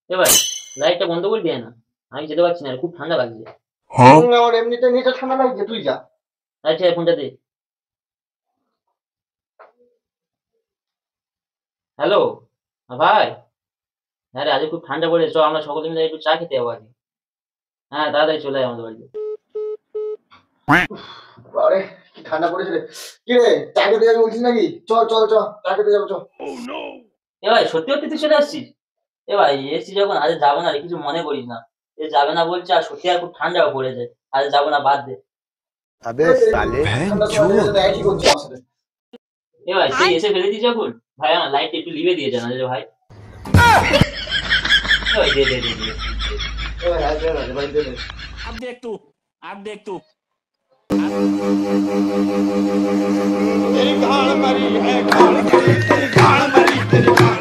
এ ভাই, লাইটটা বন্ধ করে দিয়ে না, আমি যেতে পারছি না, খুব ঠান্ডা লাগছে। আমার এমনিতে নিচে ঠান্ডা লাগছে, তুই যা। আচ্ছা, ফোনটা দে। হ্যালো ভাই। হ্যাঁ রে, আজ খুব ঠান্ডা পড়েছে, চ আমরা সকলে মিলে একটু চা খেতে যাবো আজকে। হ্যাঁ, তাড়াতাড়ি চলে আয় আমাদের বাড়িতে। আরে কি ঠান্ডা পড়েছে রে। কি রে, চা খেতে যাবি বলছিস নাকি? চল চল চল, চা খেতে যাবো চল। এ ভাই, সত্যি সত্যি তুই চলে আসছিস? এ ভাই, এসছি যখন আজ যাবো না রে, কিছু মনে করিস না। এ যাবে না বলছে, আর সত্যি আর খুব ঠান্ডাও পড়েছে। আজ যাবো না, বাদ দে। अबे साले ঠান্ডার সময় দেখে একই করছি আমার সাথে। এ ভাই, তুই এসে ফেলেছিস যখন, ভাই আমার লাইটটা একটু লিভে দিয়ে জানা রে ভাই। এ ভাই, দে দে দে দে। হ্যাঁ দে না, ভাই দে দে। अब देख तू अब देख तू तेरी गाड़ मरी है, गाड़ मरी, तेरी गाड़ मरी, तेरी गाड़